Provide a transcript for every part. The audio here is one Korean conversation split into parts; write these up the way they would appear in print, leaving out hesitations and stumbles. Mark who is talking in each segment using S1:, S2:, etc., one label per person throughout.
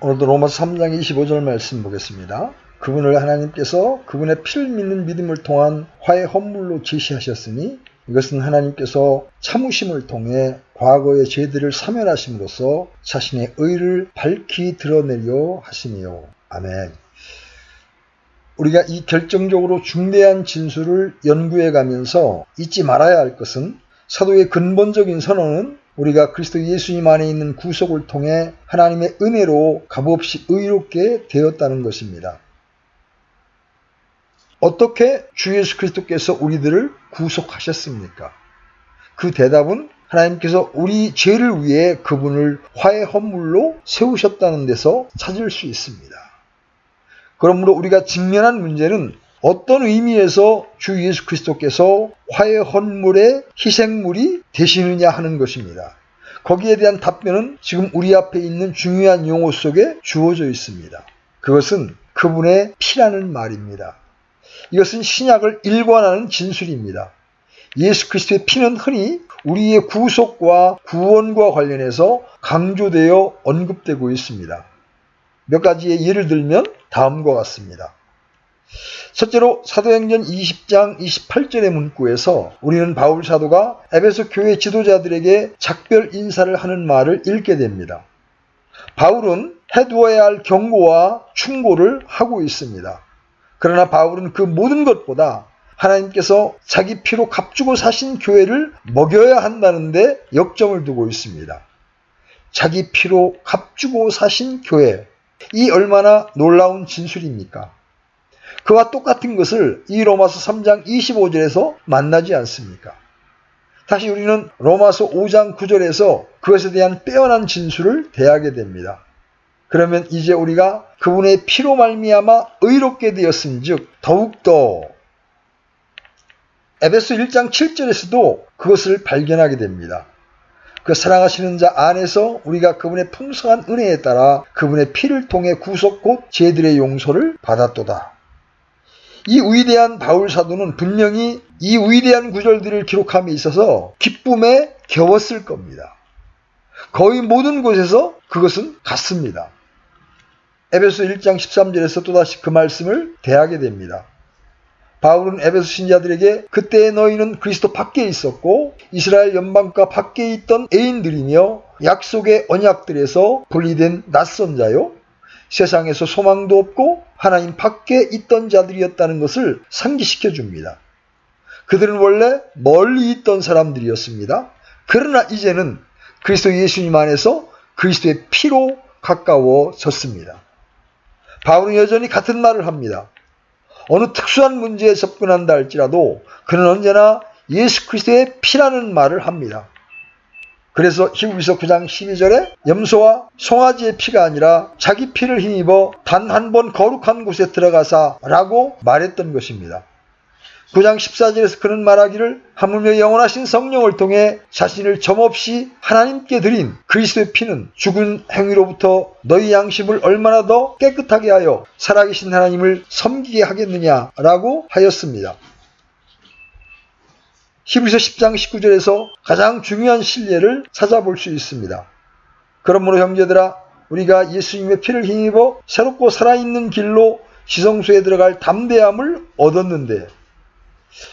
S1: 오늘도 로마서 3장 25절 말씀 보겠습니다. 그분을 하나님께서 그분의 피를 믿는 믿음을 통한 화해 헌물로 제시하셨으니 이것은 하나님께서 참으심을 통해 과거의 죄들을 사면하심으로써 자신의 의를 밝히 드러내려 하시니요. 아멘. 우리가 이 결정적으로 중대한 진술을 연구해 가면서 잊지 말아야 할 것은 사도의 근본적인 선언은 우리가 그리스도 예수님 안에 있는 구속을 통해 하나님의 은혜로 값없이 의롭게 되었다는 것입니다. 어떻게 주 예수 그리스도께서 우리들을 구속하셨습니까? 그 대답은 하나님께서 우리 죄를 위해 그분을 화해 헌물로 세우셨다는 데서 찾을 수 있습니다. 그러므로 우리가 직면한 문제는 어떤 의미에서 주 예수 그리스도께서 화해 헌물의 희생물이 되시느냐 하는 것입니다. 거기에 대한 답변은 지금 우리 앞에 있는 중요한 용어 속에 주어져 있습니다. 그것은 그분의 피라는 말입니다. 이것은 신약을 일관하는 진술입니다. 예수 그리스도의 피는 흔히 우리의 구속과 구원과 관련해서 강조되어 언급되고 있습니다. 몇 가지의 예를 들면 다음과 같습니다. 첫째로 사도행전 20장 28절의 문구에서 우리는 바울 사도가 에베소 교회 지도자들에게 작별 인사를 하는 말을 읽게 됩니다. 바울은 해두어야 할 경고와 충고를 하고 있습니다. 그러나 바울은 그 모든 것보다 하나님께서 자기 피로 값주고 사신 교회를 먹여야 한다는데 역점을 두고 있습니다. 자기 피로 값주고 사신 교회, 이 얼마나 놀라운 진술입니까? 그와 똑같은 것을 이 로마서 3장 25절에서 만나지 않습니까? 다시 우리는 로마서 5장 9절에서 그것에 대한 빼어난 진술을 대하게 됩니다. 그러면 이제 우리가 그분의 피로 말미암아 의롭게 되었은즉 더욱더 에베소 1장 7절에서도 그것을 발견하게 됩니다. 그 사랑하시는 자 안에서 우리가 그분의 풍성한 은혜에 따라 그분의 피를 통해 구속 곧 죄들의 용서를 받았도다. 이 위대한 바울 사도는 분명히 이 위대한 구절들을 기록함에 있어서 기쁨에 겨웠을 겁니다. 거의 모든 곳에서 그것은 같습니다. 에베소 1장 13절에서 또다시 그 말씀을 대하게 됩니다. 바울은 에베소 신자들에게 그때 너희는 그리스도 밖에 있었고 이스라엘 연방과 밖에 있던 애인들이며 약속의 언약들에서 분리된 낯선 자요 세상에서 소망도 없고 하나님 밖에 있던 자들이었다는 것을 상기시켜 줍니다. 그들은 원래 멀리 있던 사람들이었습니다. 그러나 이제는 그리스도 예수님 안에서 그리스도의 피로 가까워졌습니다. 바울은 여전히 같은 말을 합니다. 어느 특수한 문제에 접근한다 할지라도 그는 언제나 예수 그리스도의 피라는 말을 합니다. 그래서 히브리서 9장 12절에 염소와 송아지의 피가 아니라 자기 피를 힘입어 단 한 번 거룩한 곳에 들어가사 라고 말했던 것입니다. 9장 14절에서 그는 말하기를 하물며 영원하신 성령을 통해 자신을 점없이 하나님께 드린 그리스도의 피는 죽은 행위로부터 너희 양심을 얼마나 더 깨끗하게 하여 살아계신 하나님을 섬기게 하겠느냐라고 하였습니다. 히브리서 10장 19절에서 가장 중요한 신뢰를 찾아볼 수 있습니다. 그러므로 형제들아 우리가 예수님의 피를 힘입어 새롭고 살아있는 길로 지성소에 들어갈 담대함을 얻었는데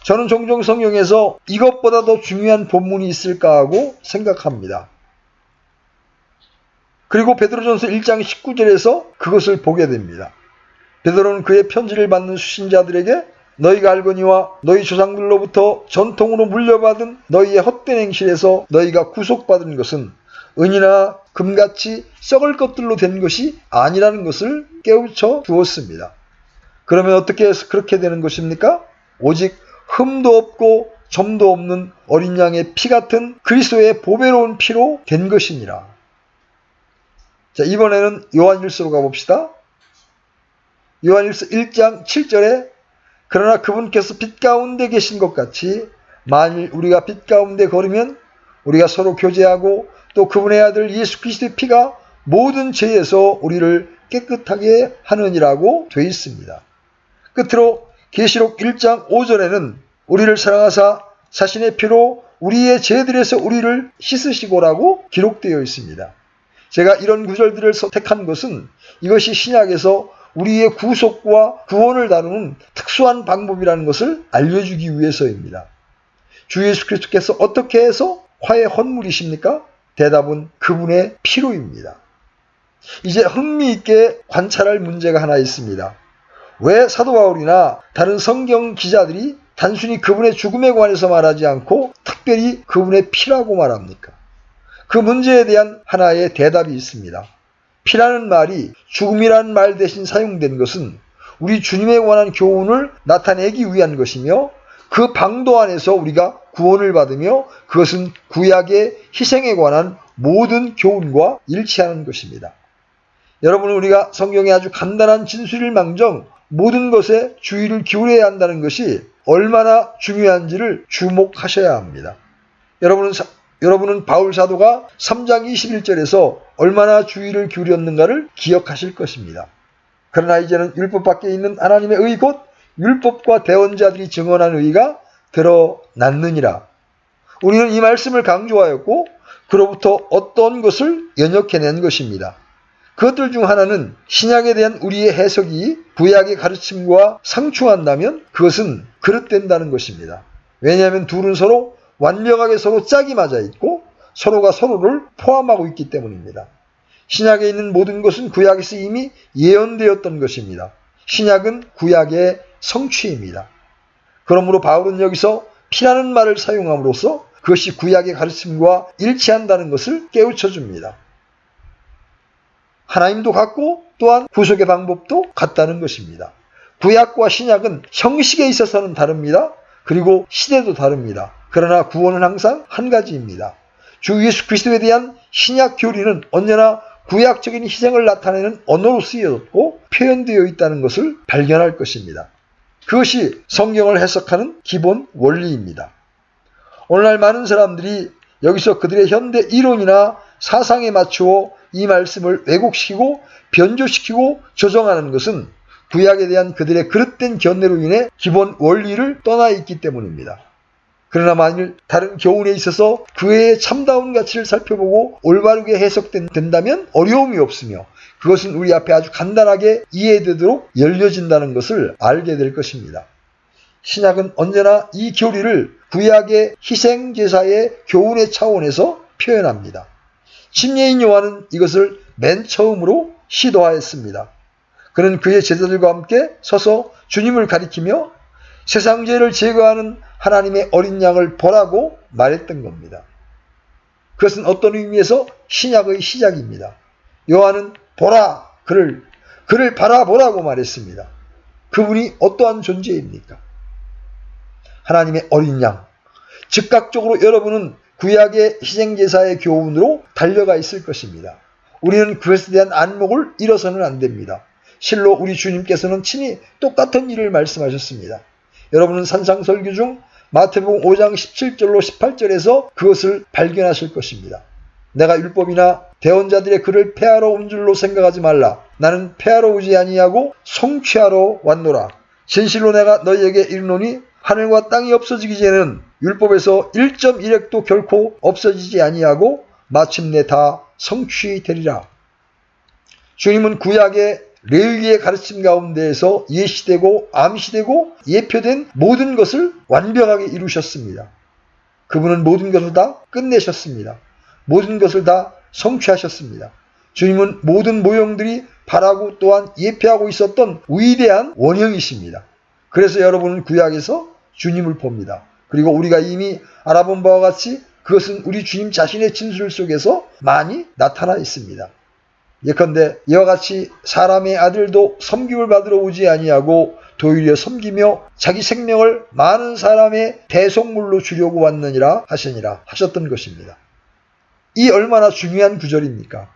S1: 저는 종종 성경에서 이것보다 더 중요한 본문이 있을까 하고 생각합니다. 그리고 베드로전서 1장 19절에서 그것을 보게 됩니다. 베드로는 그의 편지를 받는 수신자들에게 너희가 알거니와 너희 조상들로부터 전통으로 물려받은 너희의 헛된 행실에서 너희가 구속받은 것은 은이나 금같이 썩을 것들로 된 것이 아니라는 것을 깨우쳐 주었습니다. 그러면 어떻게 해서 그렇게 되는 것입니까? 오직 흠도 없고 점도 없는 어린 양의 피 같은 그리스도의 보배로운 피로 된 것이니라. 자, 이번에는 요한일서로 가봅시다. 요한일서 1장 7절에 그러나 그분께서 빛 가운데 계신 것 같이 만일 우리가 빛 가운데 걸으면 우리가 서로 교제하고 또 그분의 아들 예수 그리스도의 피가 모든 죄에서 우리를 깨끗하게 하느니라고 되어 있습니다. 끝으로 계시록 1장 5절에는 우리를 사랑하사 자신의 피로 우리의 죄들에서 우리를 씻으시고라고 기록되어 있습니다. 제가 이런 구절들을 선택한 것은 이것이 신약에서 우리의 구속과 구원을 다루는 특수한 방법이라는 것을 알려주기 위해서입니다. 주 예수 그리스도께서 어떻게 해서 화의 헌물이십니까? 대답은 그분의 피로입니다. 이제 흥미있게 관찰할 문제가 하나 있습니다. 왜 사도 바울이나 다른 성경 기자들이 단순히 그분의 죽음에 관해서 말하지 않고 특별히 그분의 피라고 말합니까? 그 문제에 대한 하나의 대답이 있습니다. 피라는 말이 죽음이라는 말 대신 사용된 것은 우리 주님에 관한 교훈을 나타내기 위한 것이며 그 방도 안에서 우리가 구원을 받으며 그것은 구약의 희생에 관한 모든 교훈과 일치하는 것입니다. 여러분, 우리가 성경의 아주 간단한 진술일 망정 모든 것에 주의를 기울여야 한다는 것이 얼마나 중요한지를 주목하셔야 합니다. 여러분은 바울 사도가 3장 21절에서 얼마나 주의를 기울였는가를 기억하실 것입니다. 그러나 이제는 율법 밖에 있는 하나님의 의 곧 율법과 대언자들이 증언한 의가 드러났느니라. 우리는 이 말씀을 강조하였고 그로부터 어떤 것을 연역해낸 것입니다. 그것들 중 하나는 신약에 대한 우리의 해석이 구약의 가르침과 상충한다면 그것은 그릇된다는 것입니다. 왜냐하면 둘은 서로 완벽하게 서로 짝이 맞아 있고 서로가 서로를 포함하고 있기 때문입니다. 신약에 있는 모든 것은 구약에서 이미 예언되었던 것입니다. 신약은 구약의 성취입니다. 그러므로 바울은 여기서 피라는 말을 사용함으로써 그것이 구약의 가르침과 일치한다는 것을 깨우쳐 줍니다. 하나님도 같고 또한 구속의 방법도 같다는 것입니다. 구약과 신약은 형식에 있어서는 다릅니다. 그리고 시대도 다릅니다. 그러나 구원은 항상 한 가지입니다. 주 예수 그리스도에 대한 신약 교리는 언제나 구약적인 희생을 나타내는 언어로 쓰여졌고 표현되어 있다는 것을 발견할 것입니다. 그것이 성경을 해석하는 기본 원리입니다. 오늘날 많은 사람들이 여기서 그들의 현대 이론이나 사상에 맞추어 이 말씀을 왜곡시키고 변조시키고 조정하는 것은 구약에 대한 그들의 그릇된 견해로 인해 기본 원리를 떠나 있기 때문입니다. 그러나 만일 다른 교훈에 있어서 그의 참다운 가치를 살펴보고 올바르게 해석된다면 어려움이 없으며 그것은 우리 앞에 아주 간단하게 이해되도록 열려진다는 것을 알게 될 것입니다. 신약은 언제나 이 교리를 구약의 희생제사의 교훈의 차원에서 표현합니다. 침례인 요한은 이것을 맨 처음으로 시도하였습니다. 그는 그의 제자들과 함께 서서 주님을 가리키며 세상 죄를 제거하는 하나님의 어린 양을 보라고 말했던 겁니다. 그것은 어떤 의미에서 신약의 시작입니다. 요한은 보라, 그를 바라보라고 말했습니다. 그분이 어떠한 존재입니까? 하나님의 어린 양. 즉각적으로 여러분은 구약의 희생제사의 교훈으로 달려가 있을 것입니다. 우리는 그것에 대한 안목을 잃어서는 안 됩니다. 실로 우리 주님께서는 친히 똑같은 일을 말씀하셨습니다. 여러분은 산상설교 중 마태복음 5장 17절로 18절에서 그것을 발견하실 것입니다. 내가 율법이나 대언자들의 글을 폐하러 온 줄로 생각하지 말라. 나는 폐하러 오지 아니하고 성취하러 왔노라. 진실로 내가 너희에게 이르노니 하늘과 땅이 없어지기 전에는 율법에서 1.1획도 결코 없어지지 아니하고 마침내 다 성취되리라. 주님은 구약의 레위기의 가르침 가운데에서 예시되고 암시되고 예표된 모든 것을 완벽하게 이루셨습니다. 그분은 모든 것을 다 끝내셨습니다. 모든 것을 다 성취하셨습니다. 주님은 모든 모형들이 바라고 또한 예표하고 있었던 위대한 원형이십니다. 그래서 여러분은 구약에서 주님을 봅니다. 그리고 우리가 이미 알아본 바와 같이 그것은 우리 주님 자신의 진술 속에서 많이 나타나 있습니다. 예컨대 이와 같이 사람의 아들도 섬김을 받으러 오지 아니하고 도리어 섬기며 자기 생명을 많은 사람의 대속물로 주려고 왔느니라 하셨던 것입니다. 이 얼마나 중요한 구절입니까?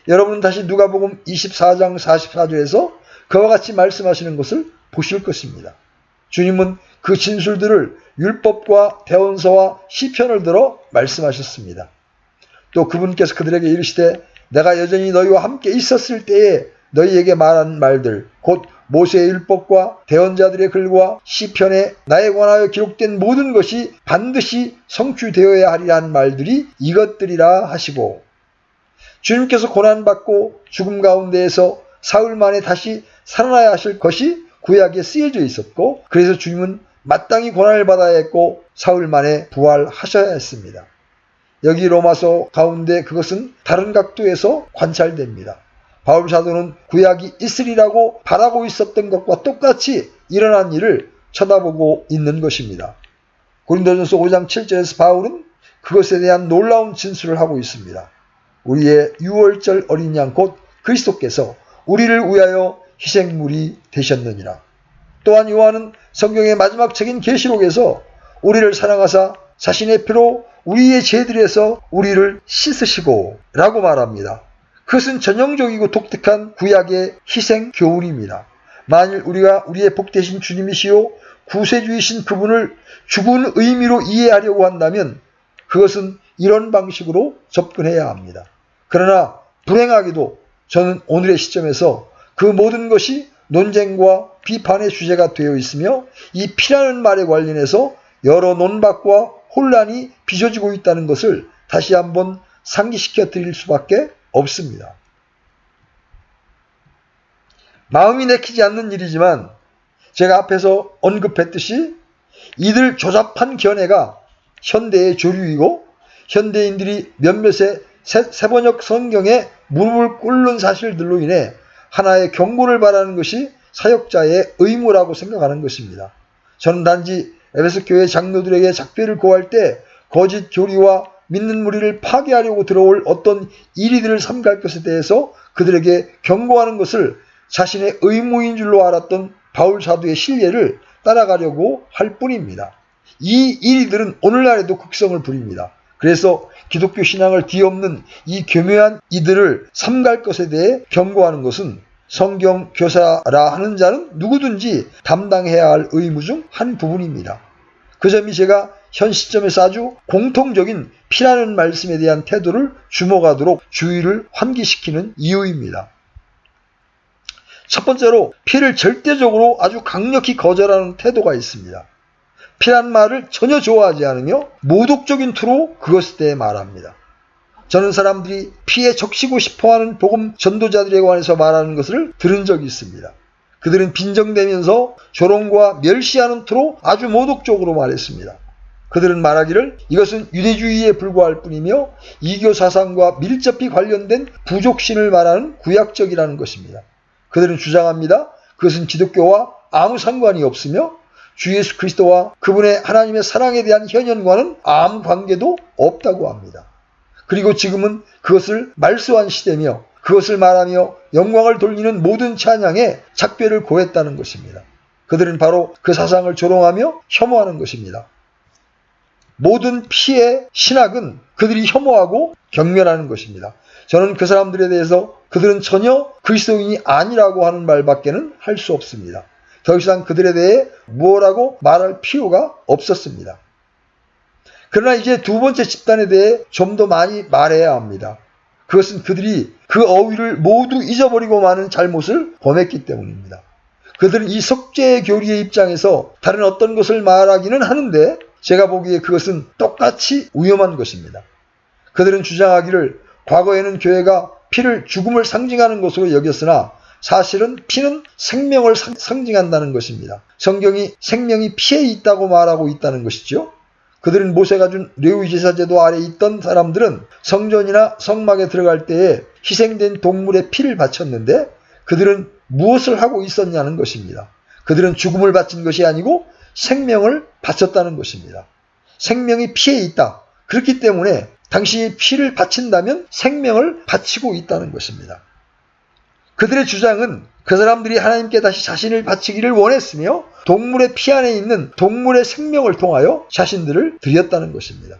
S1: 여러분은 다시 누가복음 24장 44절에서 그와 같이 말씀하시는 것을 보실 것입니다. 주님은 그 진술들을 율법과 대언서와 시편을 들어 말씀하셨습니다. 또 그분께서 그들에게 이르시되 내가 여전히 너희와 함께 있었을 때에 너희에게 말한 말들 곧 모세의 율법과 대언자들의 글과 시편에 나에 관하여 기록된 모든 것이 반드시 성취되어야 하리라는 말들이 이것들이라 하시고 주님께서 고난받고 죽음 가운데에서 사흘 만에 다시 살아나야 하실 것이 구약에 쓰여져 있었고, 그래서 주님은 마땅히 고난을 받아야 했고 사흘 만에 부활하셔야 했습니다. 여기 로마서 가운데 그것은 다른 각도에서 관찰됩니다. 바울 사도는 구약이 있으리라고 바라고 있었던 것과 똑같이 일어난 일을 쳐다보고 있는 것입니다. 고린도전서 5장 7절에서 바울은 그것에 대한 놀라운 진술을 하고 있습니다. 우리의 유월절 어린 양 곧 그리스도께서 우리를 위하여 희생물이 되셨느니라. 또한 요한은 성경의 마지막 책인 계시록에서 우리를 사랑하사 자신의 피로 우리의 죄들에서 우리를 씻으시고 라고 말합니다. 그것은 전형적이고 독특한 구약의 희생 교훈입니다. 만일 우리가 우리의 복되신 주님이시요 구세주이신 그분을 죽은 의미로 이해하려고 한다면 그것은 이런 방식으로 접근해야 합니다. 그러나 불행하게도 저는 오늘의 시점에서 그 모든 것이 논쟁과 비판의 주제가 되어 있으며 이 피라는 말에 관련해서 여러 논박과 혼란이 빚어지고 있다는 것을 다시 한번 상기시켜 드릴 수밖에 없습니다. 마음이 내키지 않는 일이지만 제가 앞에서 언급했듯이 이들 조잡한 견해가 현대의 조류이고 현대인들이 몇몇의 세번역 성경에 무릎을 꿇는 사실들로 인해 하나의 경고를 바라는 것이 사역자의 의무라고 생각하는 것입니다. 저는 단지 에베소 교회 장로들에게 작별을 고할 때 거짓 교리와 믿는 무리를 파괴하려고 들어올 어떤 이리들을 삼갈 것에 대해서 그들에게 경고하는 것을 자신의 의무인 줄로 알았던 바울 사도의 신뢰를 따라가려고 할 뿐입니다. 이 이리들은 오늘날에도 극성을 부립니다. 그래서 기독교 신앙을 뒤엎는 이 교묘한 이들을 삼갈 것에 대해 경고하는 것은 성경 교사라 하는 자는 누구든지 담당해야 할 의무 중 한 부분입니다. 그 점이 제가 현 시점에서 아주 공통적인 피라는 말씀에 대한 태도를 주목하도록 주의를 환기시키는 이유입니다. 첫 번째로 피를 절대적으로 아주 강력히 거절하는 태도가 있습니다. 피란 말을 전혀 좋아하지 않으며 모독적인 투로 그것에 대해 말합니다. 저는 사람들이 피에 적시고 싶어하는 복음 전도자들에 관해서 말하는 것을 들은 적이 있습니다. 그들은 빈정대면서 조롱과 멸시하는 투로 아주 모독적으로 말했습니다. 그들은 말하기를 이것은 유대주의에 불과할 뿐이며 이교 사상과 밀접히 관련된 부족신을 말하는 구약적이라는 것입니다. 그들은 주장합니다. 그것은 기독교와 아무 상관이 없으며 주 예수 그리스도와 그분의 하나님의 사랑에 대한 현현과는 아무 관계도 없다고 합니다. 그리고 지금은 그것을 말소한 시대며 그것을 말하며 영광을 돌리는 모든 찬양에 작별을 고했다는 것입니다. 그들은 바로 그 사상을 조롱하며 혐오하는 것입니다. 모든 피의 신학은 그들이 혐오하고 경멸하는 것입니다. 저는 그 사람들에 대해서 그들은 전혀 그리스도인이 아니라고 하는 말밖에는 할 수 없습니다. 더 이상 그들에 대해 무엇라고 말할 필요가 없었습니다. 그러나 이제 두 번째 집단에 대해 좀 더 많이 말해야 합니다. 그것은 그들이 그 어휘를 모두 잊어버리고 많은 잘못을 범했기 때문입니다. 그들은 이 석죄의 교리의 입장에서 다른 어떤 것을 말하기는 하는데 제가 보기에 그것은 똑같이 위험한 것입니다. 그들은 주장하기를 과거에는 교회가 피를 죽음을 상징하는 것으로 여겼으나 사실은 피는 생명을 상징한다는 것입니다. 성경이 생명이 피에 있다고 말하고 있다는 것이죠. 그들은 모세가 준 레위 제사제도 아래에 있던 사람들은 성전이나 성막에 들어갈 때에 희생된 동물의 피를 바쳤는데 그들은 무엇을 하고 있었냐는 것입니다. 그들은 죽음을 바친 것이 아니고 생명을 바쳤다는 것입니다. 생명이 피에 있다. 그렇기 때문에 당신이 피를 바친다면 생명을 바치고 있다는 것입니다. 그들의 주장은 그 사람들이 하나님께 다시 자신을 바치기를 원했으며 동물의 피 안에 있는 동물의 생명을 통하여 자신들을 드렸다는 것입니다.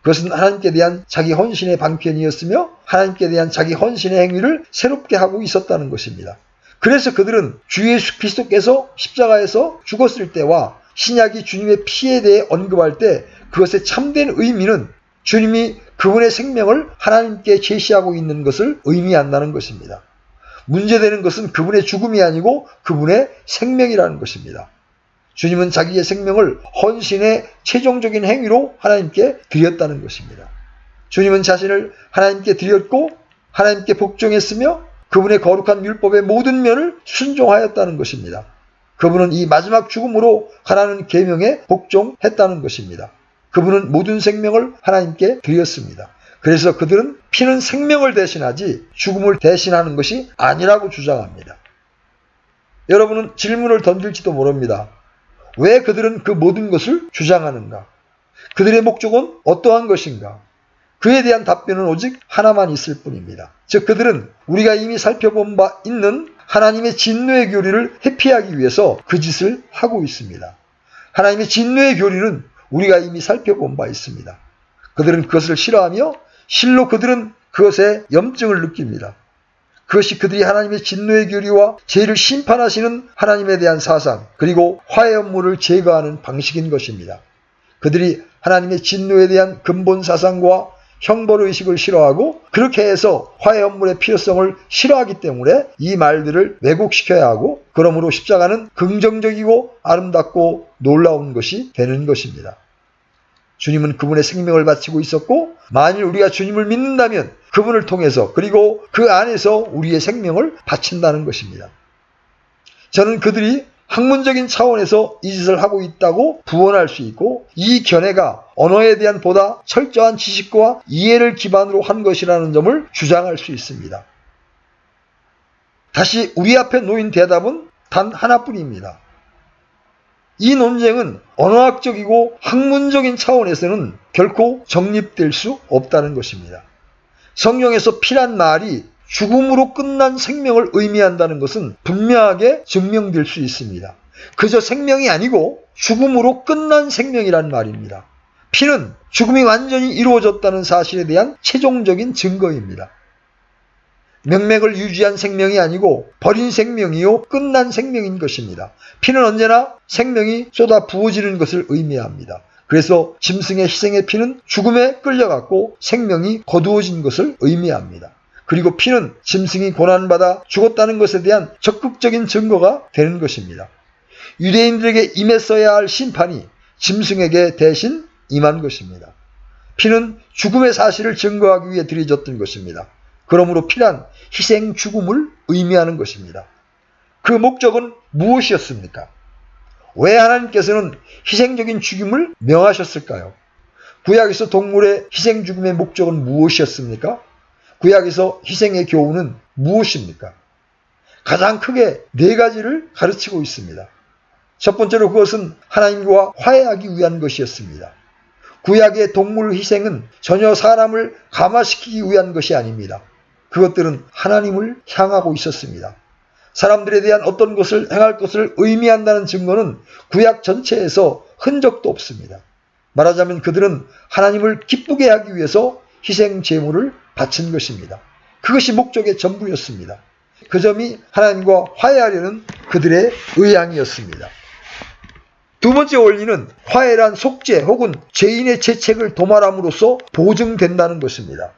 S1: 그것은 하나님께 대한 자기 헌신의 방편이었으며 하나님께 대한 자기 헌신의 행위를 새롭게 하고 있었다는 것입니다. 그래서 그들은 주 예수 그리스도께서 십자가에서 죽었을 때와 신약이 주님의 피에 대해 언급할 때 그것의 참된 의미는 주님이 그분의 생명을 하나님께 제시하고 있는 것을 의미한다는 것입니다. 문제되는 것은 그분의 죽음이 아니고 그분의 생명이라는 것입니다. 주님은 자기의 생명을 헌신의 최종적인 행위로 하나님께 드렸다는 것입니다. 주님은 자신을 하나님께 드렸고 하나님께 복종했으며 그분의 거룩한 율법의 모든 면을 순종하였다는 것입니다. 그분은 이 마지막 죽음으로 가라는 계명에 복종했다는 것입니다. 그분은 모든 생명을 하나님께 드렸습니다. 그래서 그들은 피는 생명을 대신하지 죽음을 대신하는 것이 아니라고 주장합니다. 여러분은 질문을 던질지도 모릅니다. 왜 그들은 그 모든 것을 주장하는가? 그들의 목적은 어떠한 것인가? 그에 대한 답변은 오직 하나만 있을 뿐입니다. 즉 그들은 우리가 이미 살펴본 바 있는 하나님의 진노의 교리를 회피하기 위해서 그 짓을 하고 있습니다. 하나님의 진노의 교리는 우리가 이미 살펴본 바 있습니다. 그들은 그것을 싫어하며 실로 그들은 그것에 염증을 느낍니다. 그것이 그들이 하나님의 진노의 교리와 죄를 심판하시는 하나님에 대한 사상 그리고 화해 업무를 제거하는 방식인 것입니다. 그들이 하나님의 진노에 대한 근본 사상과 형벌의식을 싫어하고 그렇게 해서 화해 업무의 필요성을 싫어하기 때문에 이 말들을 왜곡시켜야 하고 그러므로 십자가는 긍정적이고 아름답고 놀라운 것이 되는 것입니다. 주님은 그분의 생명을 바치고 있었고 만일 우리가 주님을 믿는다면 그분을 통해서 그리고 그 안에서 우리의 생명을 바친다는 것입니다. 저는 그들이 학문적인 차원에서 이 짓을 하고 있다고 부언할 수 있고 이 견해가 언어에 대한 보다 철저한 지식과 이해를 기반으로 한 것이라는 점을 주장할 수 있습니다. 다시 우리 앞에 놓인 대답은 단 하나뿐입니다. 이 논쟁은 언어학적이고 학문적인 차원에서는 결코 정립될 수 없다는 것입니다. 성경에서 피란 말이 죽음으로 끝난 생명을 의미한다는 것은 분명하게 증명될 수 있습니다. 그저 생명이 아니고 죽음으로 끝난 생명이란 말입니다. 피는 죽음이 완전히 이루어졌다는 사실에 대한 최종적인 증거입니다. 명맥을 유지한 생명이 아니고 버린 생명이요 끝난 생명인 것입니다. 피는 언제나 생명이 쏟아 부어지는 것을 의미합니다. 그래서 짐승의 희생의 피는 죽음에 끌려갔고 생명이 거두어진 것을 의미합니다. 그리고 피는 짐승이 고난받아 죽었다는 것에 대한 적극적인 증거가 되는 것입니다. 유대인들에게 임했어야 할 심판이 짐승에게 대신 임한 것입니다. 피는 죽음의 사실을 증거하기 위해 들여졌던 것입니다. 그러므로 피란 희생 죽음을 의미하는 것입니다. 그 목적은 무엇이었습니까? 왜 하나님께서는 희생적인 죽임을 명하셨을까요? 구약에서 동물의 희생 죽음의 목적은 무엇이었습니까? 구약에서 희생의 교훈은 무엇입니까? 가장 크게 네 가지를 가르치고 있습니다. 첫 번째로 그것은 하나님과 화해하기 위한 것이었습니다. 구약의 동물 희생은 전혀 사람을 감화시키기 위한 것이 아닙니다. 그것들은 하나님을 향하고 있었습니다. 사람들에 대한 어떤 것을 행할 것을 의미한다는 증거는 구약 전체에서 흔적도 없습니다. 말하자면 그들은 하나님을 기쁘게 하기 위해서 희생 제물을 바친 것입니다. 그것이 목적의 전부였습니다. 그 점이 하나님과 화해하려는 그들의 의향이었습니다. 두 번째 원리는 화해란 속죄 혹은 죄인의 죄책을 도말함으로써 보증된다는 것입니다.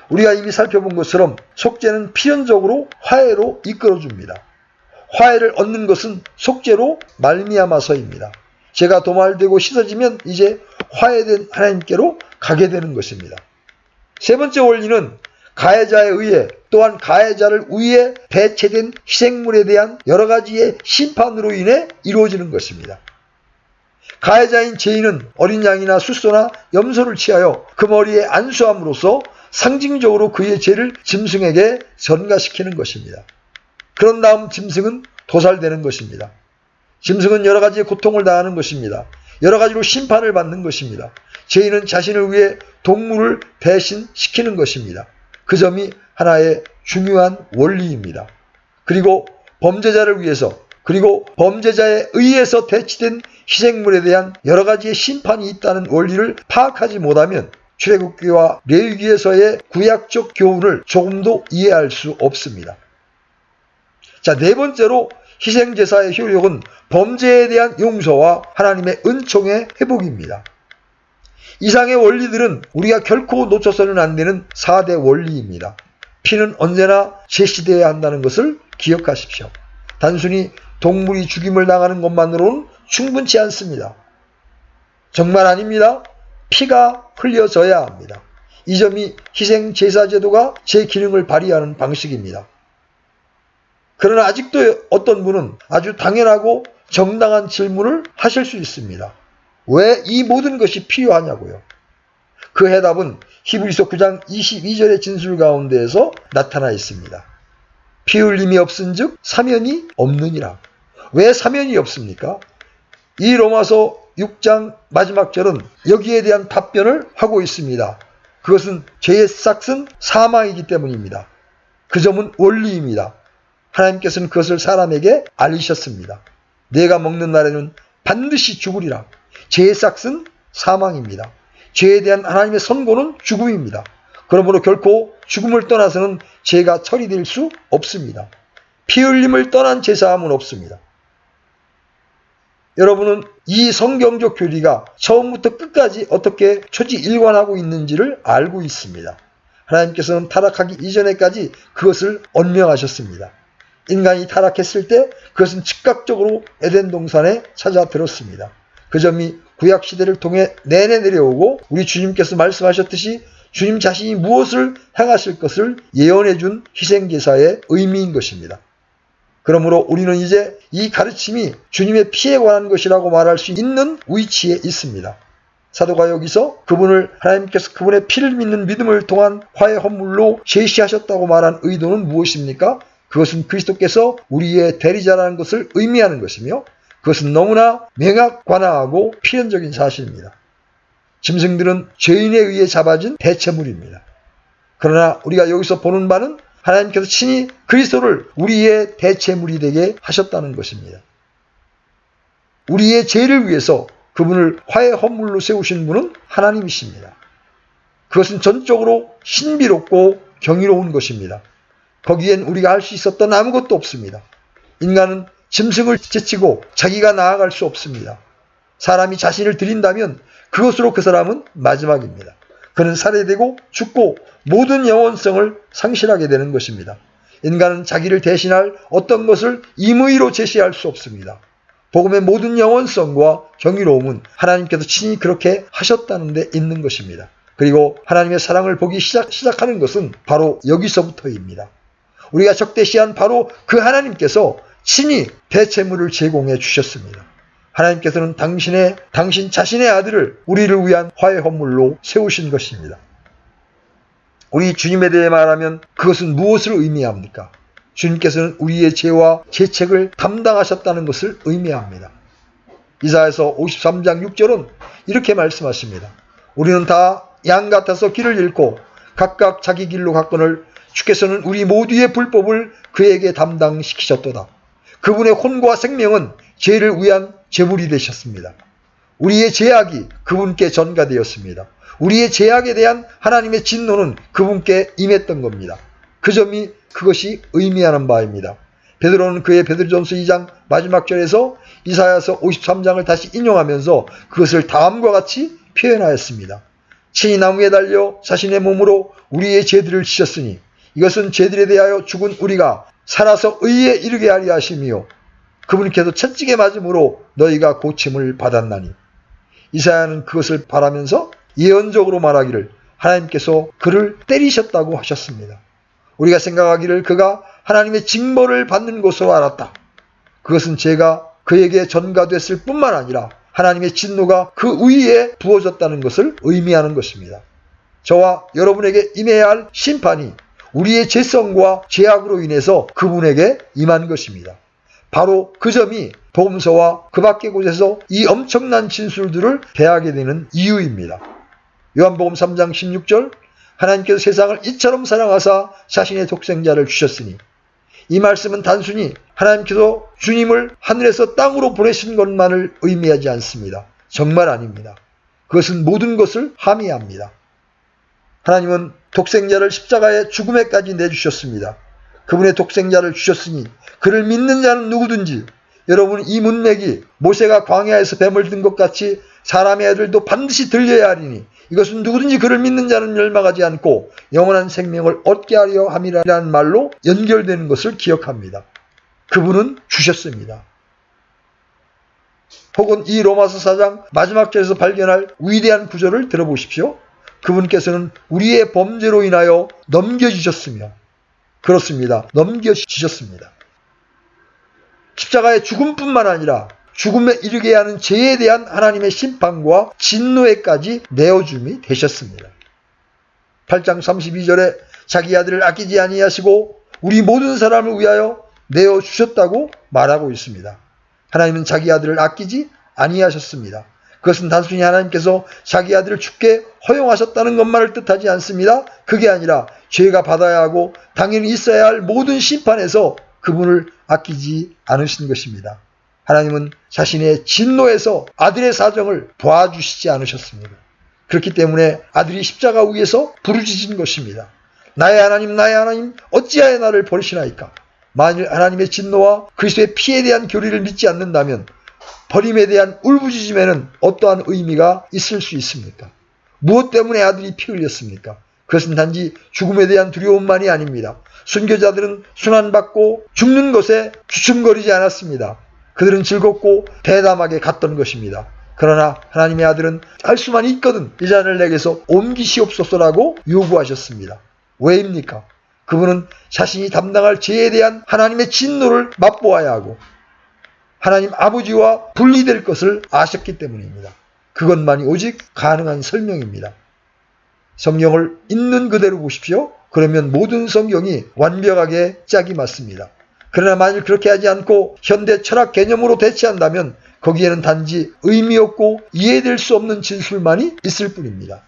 S1: 우리가 이미 살펴본 것처럼 속죄는 필연적으로 화해로 이끌어줍니다. 화해를 얻는 것은 속죄로 말미암아서입니다. 죄가 도말되고 씻어지면 이제 화해된 하나님께로 가게 되는 것입니다. 세 번째 원리는 가해자에 의해 또한 가해자를 위해 배치된 희생물에 대한 여러 가지의 심판으로 인해 이루어지는 것입니다. 가해자인 죄인은 어린 양이나 숫소나 염소를 취하여 그 머리에 안수함으로써 상징적으로 그의 죄를 짐승에게 전가시키는 것입니다. 그런 다음 짐승은 도살되는 것입니다. 짐승은 여러 가지의 고통을 당하는 것입니다. 여러 가지로 심판을 받는 것입니다. 죄인은 자신을 위해 동물을 대신시키는 것입니다. 그 점이 하나의 중요한 원리입니다. 그리고 범죄자를 위해서 그리고 범죄자에 의해서 대치된 희생물에 대한 여러 가지의 심판이 있다는 원리를 파악하지 못하면 출애굽기와 레위기에서의 구약적 교훈을 조금도 이해할 수 없습니다. 자, 네 번째로 희생제사의 효력은 범죄에 대한 용서와 하나님의 은총의 회복입니다. 이상의 원리들은 우리가 결코 놓쳐서는 안 되는 4대 원리입니다. 피는 언제나 제시되어야 한다는 것을 기억하십시오. 단순히 동물이 죽임을 당하는 것만으로는 충분치 않습니다. 정말 아닙니다. 피가 흘려져야 합니다. 이 점이 희생제사제도가 제 기능을 발휘하는 방식입니다. 그러나 아직도 어떤 분은 아주 당연하고 정당한 질문을 하실 수 있습니다. 왜 이 모든 것이 필요하냐고요. 그 해답은 히브리서 9장 22절의 진술 가운데에서 나타나 있습니다. 피 흘림이 없은즉 사면이 없느니라. 왜 사면이 없습니까? 이 로마서 6장 마지막 절은 여기에 대한 답변을 하고 있습니다. 그것은 죄의 싹은 사망이기 때문입니다. 그 점은 원리입니다. 하나님께서는 그것을 사람에게 알리셨습니다. 내가 먹는 날에는 반드시 죽으리라. 죄의 싹은 사망입니다. 죄에 대한 하나님의 선고는 죽음입니다. 그러므로 결코 죽음을 떠나서는 죄가 처리될 수 없습니다. 피 흘림을 떠난 제사함은 없습니다. 여러분은 이 성경적 교리가 처음부터 끝까지 어떻게 초지일관하고 있는지를 알고 있습니다. 하나님께서는 타락하기 이전에까지 그것을 언명하셨습니다. 인간이 타락했을 때 그것은 즉각적으로 에덴 동산에 찾아들었습니다. 그 점이 구약시대를 통해 내내 내려오고 우리 주님께서 말씀하셨듯이 주님 자신이 무엇을 행하실 것을 예언해 준 희생제사의 의미인 것입니다. 그러므로 우리는 이제 이 가르침이 주님의 피에 관한 것이라고 말할 수 있는 위치에 있습니다. 사도가 여기서 하나님께서 그분의 피를 믿는 믿음을 통한 화해 헌물로 제시하셨다고 말한 의도는 무엇입니까? 그것은 그리스도께서 우리의 대리자라는 것을 의미하는 것이며 그것은 너무나 명확관화하고 필연적인 사실입니다. 짐승들은 죄인에 의해 잡아진 대체물입니다. 그러나 우리가 여기서 보는 바는 하나님께서 친히 그리스도를 우리의 대체물이 되게 하셨다는 것입니다. 우리의 죄를 위해서 그분을 화해 헌물로 세우신 분은 하나님이십니다. 그것은 전적으로 신비롭고 경이로운 것입니다. 거기엔 우리가 할 수 있었던 아무것도 없습니다. 인간은 짐승을 제치고 자기가 나아갈 수 없습니다. 사람이 자신을 드린다면 그것으로 그 사람은 마지막입니다. 그는 살해되고 죽고 모든 영원성을 상실하게 되는 것입니다. 인간은 자기를 대신할 어떤 것을 임의로 제시할 수 없습니다. 복음의 모든 영원성과 경이로움은 하나님께서 친히 그렇게 하셨다는 데 있는 것입니다. 그리고 하나님의 사랑을 보기 시작하는 것은 바로 여기서부터입니다. 우리가 적대시한 바로 그 하나님께서 친히 대체물을 제공해 주셨습니다. 하나님께서는 당신 자신의 아들을 우리를 위한 화해 헌물로 세우신 것입니다. 우리 주님에 대해 말하면 그것은 무엇을 의미합니까? 주님께서는 우리의 죄와 죄책을 담당하셨다는 것을 의미합니다. 이사야서 53장 6절은 이렇게 말씀하십니다. 우리는 다 양 같아서 길을 잃고 각각 자기 길로 갔거늘 주께서는 우리 모두의 불법을 그에게 담당시키셨도다. 그분의 혼과 생명은 죄를 위한 제물이 되셨습니다. 우리의 죄악이 그분께 전가되었습니다. 우리의 죄악에 대한 하나님의 진노는 그분께 임했던 겁니다. 그 점이 그것이 의미하는 바입니다. 베드로는 그의 베드로전서 2장 마지막 절에서 이사야서 53장을 다시 인용하면서 그것을 다음과 같이 표현하였습니다. 친히 나무에 달려 자신의 몸으로 우리의 죄들을 지셨으니 이것은 죄들에 대하여 죽은 우리가 살아서 의에 이르게 하려 하심이요 그분께서 채찍에 맞음으로 너희가 고침을 받았나니. 이사야는 그것을 바라면서 예언적으로 말하기를 하나님께서 그를 때리셨다고 하셨습니다. 우리가 생각하기를 그가 하나님의 징벌을 받는 것으로 알았다. 그것은 죄가 그에게 전가됐을 뿐만 아니라 하나님의 진노가 그 위에 부어졌다는 것을 의미하는 것입니다. 저와 여러분에게 임해야 할 심판이 우리의 죄성과 죄악으로 인해서 그분에게 임한 것입니다. 바로 그 점이 복음서와 그 밖의 곳에서 이 엄청난 진술들을 대하게 되는 이유입니다. 요한복음 3장 16절 하나님께서 세상을 이처럼 사랑하사 자신의 독생자를 주셨으니 이 말씀은 단순히 하나님께서 주님을 하늘에서 땅으로 보내신 것만을 의미하지 않습니다. 정말 아닙니다. 그것은 모든 것을 함의합니다. 하나님은 독생자를 십자가의 죽음에까지 내주셨습니다. 그분의 독생자를 주셨으니 그를 믿는 자는 누구든지 여러분 이 문맥이 모세가 광야에서 뱀을 든 것 같이 사람의 아들도 반드시 들려야 하리니 이것은 누구든지 그를 믿는 자는 멸망하지 않고 영원한 생명을 얻게 하려 함이라는 말로 연결되는 것을 기억합니다. 그분은 주셨습니다. 혹은 이 로마서 4장 마지막 절에서 발견할 위대한 구절을 들어보십시오. 그분께서는 우리의 범죄로 인하여 넘겨지셨으며, 그렇습니다. 넘겨지셨습니다. 십자가의 죽음뿐만 아니라 죽음에 이르게 하는 죄에 대한 하나님의 심판과 진노에까지 내어줌이 되셨습니다. 8장 32절에 자기 아들을 아끼지 아니하시고 우리 모든 사람을 위하여 내어주셨다고 말하고 있습니다. 하나님은 자기 아들을 아끼지 아니하셨습니다. 그것은 단순히 하나님께서 자기 아들을 죽게 허용하셨다는 것만을 뜻하지 않습니다. 그게 아니라 죄가 받아야 하고 당연히 있어야 할 모든 심판에서 그분을 아끼지 않으신 것입니다. 하나님은 자신의 진노에서 아들의 사정을 봐주시지 않으셨습니다. 그렇기 때문에 아들이 십자가 위에서 부르짖은 것입니다. 나의 하나님 어찌하여 나를 버리시나이까. 만일 하나님의 진노와 그리스도의 피에 대한 교리를 믿지 않는다면 버림에 대한 울부짖음에는 어떠한 의미가 있을 수 있습니까? 무엇 때문에 아들이 피 흘렸습니까? 그것은 단지 죽음에 대한 두려움만이 아닙니다. 순교자들은 순환받고 죽는 것에 주춤거리지 않았습니다. 그들은 즐겁고 대담하게 갔던 것입니다. 그러나 하나님의 아들은 할 수만 있거든 이 자를 내게서 옮기시옵소서라고 요구하셨습니다. 왜입니까? 그분은 자신이 담당할 죄에 대한 하나님의 진노를 맛보아야 하고 하나님 아버지와 분리될 것을 아셨기 때문입니다. 그것만이 오직 가능한 설명입니다. 성경을 있는 그대로 보십시오. 그러면 모든 성경이 완벽하게 짝이 맞습니다. 그러나 만일 그렇게 하지 않고 현대 철학 개념으로 대체한다면 거기에는 단지 의미 없고 이해될 수 없는 진술만이 있을 뿐입니다.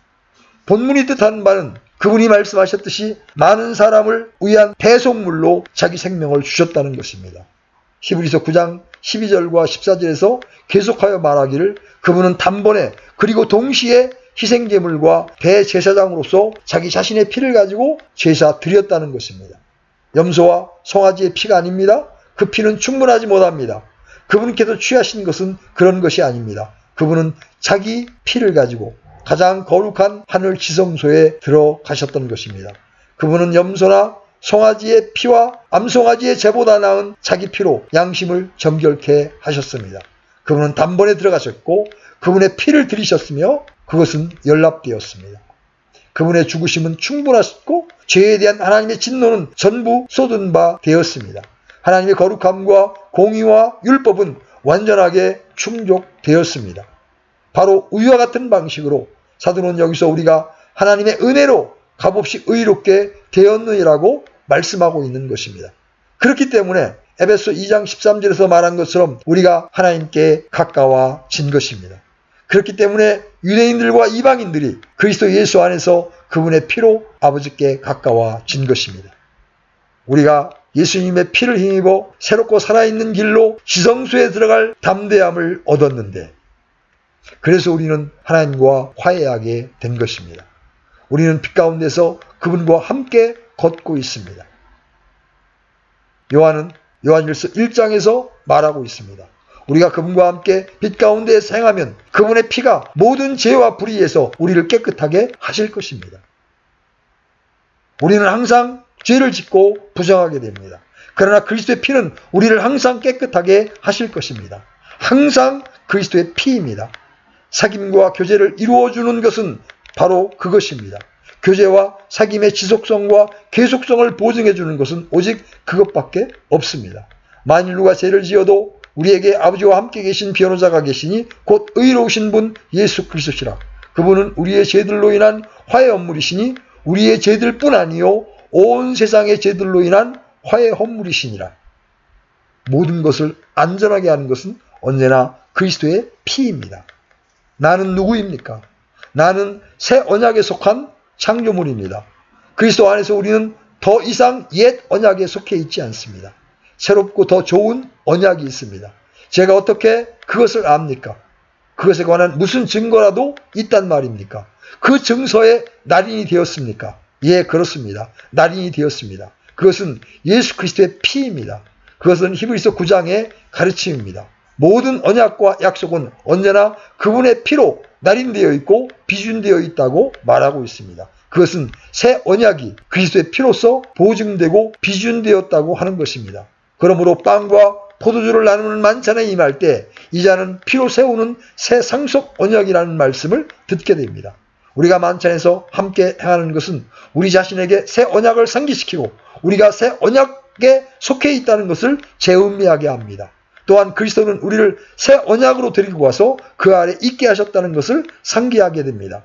S1: 본문이 뜻하는 바는 그분이 말씀하셨듯이 많은 사람을 위한 대속물로 자기 생명을 주셨다는 것입니다. 히브리서 9장 12절과 14절에서 계속하여 말하기를 그분은 단번에 그리고 동시에 희생제물과 대제사장으로서 자기 자신의 피를 가지고 제사 드렸다는 것입니다. 염소와 송아지의 피가 아닙니다. 그 피는 충분하지 못합니다. 그분께서 취하신 것은 그런 것이 아닙니다. 그분은 자기 피를 가지고 가장 거룩한 하늘 지성소에 들어가셨던 것입니다. 그분은 염소나 송아지의 피와 암송아지의 제보다 나은 자기 피로 양심을 정결케 하셨습니다. 그분은 단번에 들어가셨고 그분의 피를 들이셨으며 그것은 연락되었습니다. 그분의 죽으심은 충분하셨고 죄에 대한 하나님의 진노는 전부 쏟은 바 되었습니다. 하나님의 거룩함과 공의와 율법은 완전하게 충족되었습니다. 바로 우리와 같은 방식으로 사도는 여기서 우리가 하나님의 은혜로 값없이 의롭게 되었느니라고 말씀하고 있는 것입니다. 그렇기 때문에 에베소 2장 13절에서 말한 것처럼 우리가 하나님께 가까워진 것입니다. 그렇기 때문에 유대인들과 이방인들이 그리스도 예수 안에서 그분의 피로 아버지께 가까워진 것입니다. 우리가 예수님의 피를 힘입어 새롭고 살아있는 길로 지성소에 들어갈 담대함을 얻었는데 그래서 우리는 하나님과 화해하게 된 것입니다. 우리는 빛 가운데서 그분과 함께 걷고 있습니다. 요한은 요한일서 1장에서 말하고 있습니다. 우리가 그분과 함께 빛 가운데 행하면 그분의 피가 모든 죄와 불의에서 우리를 깨끗하게 하실 것입니다. 우리는 항상 죄를 짓고 부정하게 됩니다. 그러나 그리스도의 피는 우리를 항상 깨끗하게 하실 것입니다. 항상 그리스도의 피입니다. 사귐과 교제를 이루어주는 것은 바로 그것입니다. 교제와 사귐의 지속성과 계속성을 보증해주는 것은 오직 그것밖에 없습니다. 만일 누가 죄를 지어도 우리에게 아버지와 함께 계신 변호자가 계시니 곧 의로우신 분 예수 그리스도시라. 그분은 우리의 죄들로 인한 화해 헌물이시니 우리의 죄들뿐 아니요 온 세상의 죄들로 인한 화해 헌물이시니라. 모든 것을 안전하게 하는 것은 언제나 그리스도의 피입니다. 나는 누구입니까? 나는 새 언약에 속한 창조물입니다. 그리스도 안에서 우리는 더 이상 옛 언약에 속해 있지 않습니다. 새롭고 더 좋은 언약이 있습니다. 제가 어떻게 그것을 압니까? 그것에 관한 무슨 증거라도 있단 말입니까? 그 증서에 날인이 되었습니까? 예, 그렇습니다. 날인이 되었습니다. 그것은 예수 그리스도의 피입니다. 그것은 히브리서 9장의 가르침입니다. 모든 언약과 약속은 언제나 그분의 피로 날인되어 있고 비준되어 있다고 말하고 있습니다. 그것은 새 언약이 그리스도의 피로서 보증되고 비준되었다고 하는 것입니다. 그러므로 빵과 포도주를 나누는 만찬에 임할 때 이 자는 피로 세우는 새 상속 언약이라는 말씀을 듣게 됩니다. 우리가 만찬에서 함께 행하는 것은 우리 자신에게 새 언약을 상기시키고 우리가 새 언약에 속해 있다는 것을 재음미하게 합니다. 또한 그리스도는 우리를 새 언약으로 데리고 와서 그 아래 있게 하셨다는 것을 상기하게 됩니다.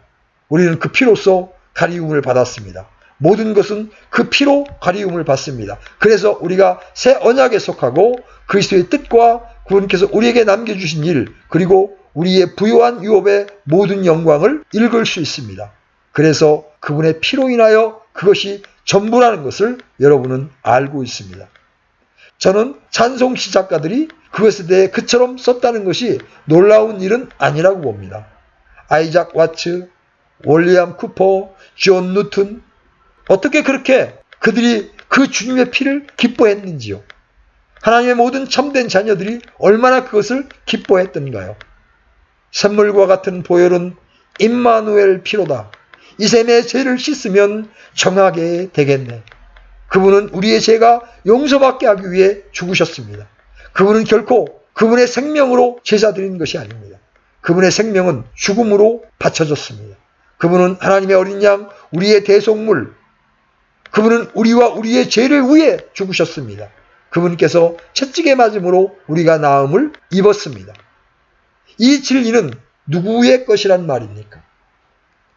S1: 우리는 그 피로써 가리움을 받았습니다. 모든 것은 그 피로 가리움을 받습니다. 그래서 우리가 새 언약에 속하고 그리스도의 뜻과 그분께서 우리에게 남겨주신 일, 그리고 우리의 부요한 유업의 모든 영광을 읽을 수 있습니다. 그래서 그분의 피로 인하여 그것이 전부라는 것을 여러분은 알고 있습니다. 저는 찬송시 작가들이 그것에 대해 그처럼 썼다는 것이 놀라운 일은 아니라고 봅니다. 아이작 와츠, 윌리엄 쿠퍼, 존 누튼, 어떻게 그렇게 그들이 그 주님의 피를 기뻐했는지요. 하나님의 모든 참된 자녀들이 얼마나 그것을 기뻐했던가요. 샘물과 같은 보혈은 임마누엘 피로다. 이 셈의 죄를 씻으면 정하게 되겠네. 그분은 우리의 죄가 용서받게 하기 위해 죽으셨습니다. 그분은 결코 그분의 생명으로 제사 드린 것이 아닙니다. 그분의 생명은 죽음으로 바쳐졌습니다. 그분은 하나님의 어린 양, 우리의 대속물, 그분은 우리와 우리의 죄를 위해 죽으셨습니다. 그분께서 채찍에 맞음으로 우리가 나음을 입었습니다. 이 진리는 누구의 것이란 말입니까?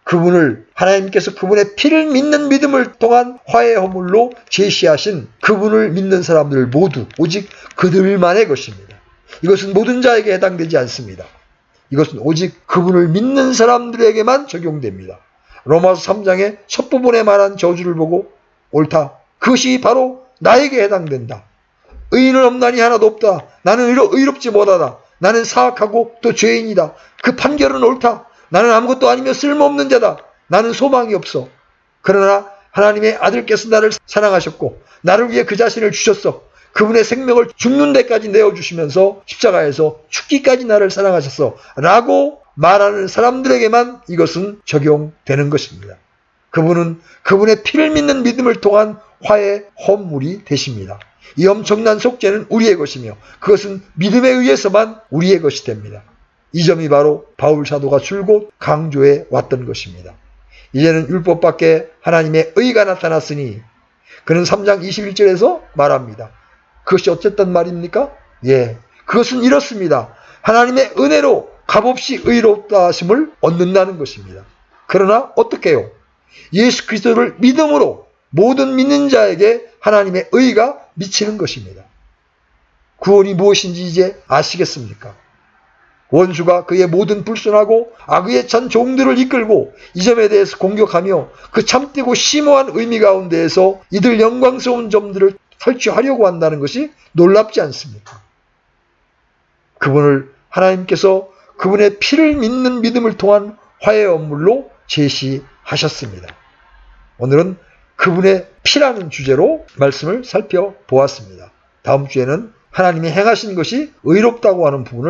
S1: 그분을 하나님께서 그분의 피를 믿는 믿음을 통한 화해 허물로 제시하신 그분을 믿는 사람들 모두 오직 그들만의 것입니다. 이것은 모든 자에게 해당되지 않습니다. 이것은 오직 그분을 믿는 사람들에게만 적용됩니다. 로마서 3장의 첫 부분에 말한 저주를 보고 옳다. 그것이 바로 나에게 해당된다. 의인은 없나니 하나도 없다. 나는 의롭지 못하다. 나는 사악하고 또 죄인이다. 그 판결은 옳다. 나는 아무것도 아니며 쓸모없는 자다. 나는 소망이 없어. 그러나 하나님의 아들께서 나를 사랑하셨고 나를 위해 그 자신을 주셨어. 그분의 생명을 죽는 데까지 내어주시면서 십자가에서 죽기까지 나를 사랑하셨어. 라고 말하는 사람들에게만 이것은 적용되는 것입니다. 그분은 그분의 피를 믿는 믿음을 통한 화해 헌물이 되십니다. 이 엄청난 속죄는 우리의 것이며 그것은 믿음에 의해서만 우리의 것이 됩니다. 이 점이 바로 바울 사도가 줄곧 강조해 왔던 것입니다. 이제는 율법 밖에 하나님의 의가 나타났으니 그는 3장 21절에서 말합니다. 그것이 어쨌단 말입니까? 그것은 이렇습니다. 하나님의 은혜로 값없이 의롭다 하심을 얻는다는 것입니다. 그러나 어떻게 해요? 예수 그리스도를 믿음으로 모든 믿는 자에게 하나님의 의가 미치는 것입니다. 구원이 무엇인지 이제 아시겠습니까? 원수가 그의 모든 불순하고 악의에 찬 종들을 이끌고 이 점에 대해서 공격하며 그 참되고 심오한 의미 가운데에서 이들 영광스러운 점들을 탈취하려고 한다는 것이 놀랍지 않습니까? 그분을 하나님께서 그분의 피를 믿는 믿음을 통한 화해 업물로 제시하셨습니다. 오늘은 그분의 피라는 주제로 말씀을 살펴보았습니다. 다음 주에는 하나님이 행하신 것이 의롭다고 하는 부분을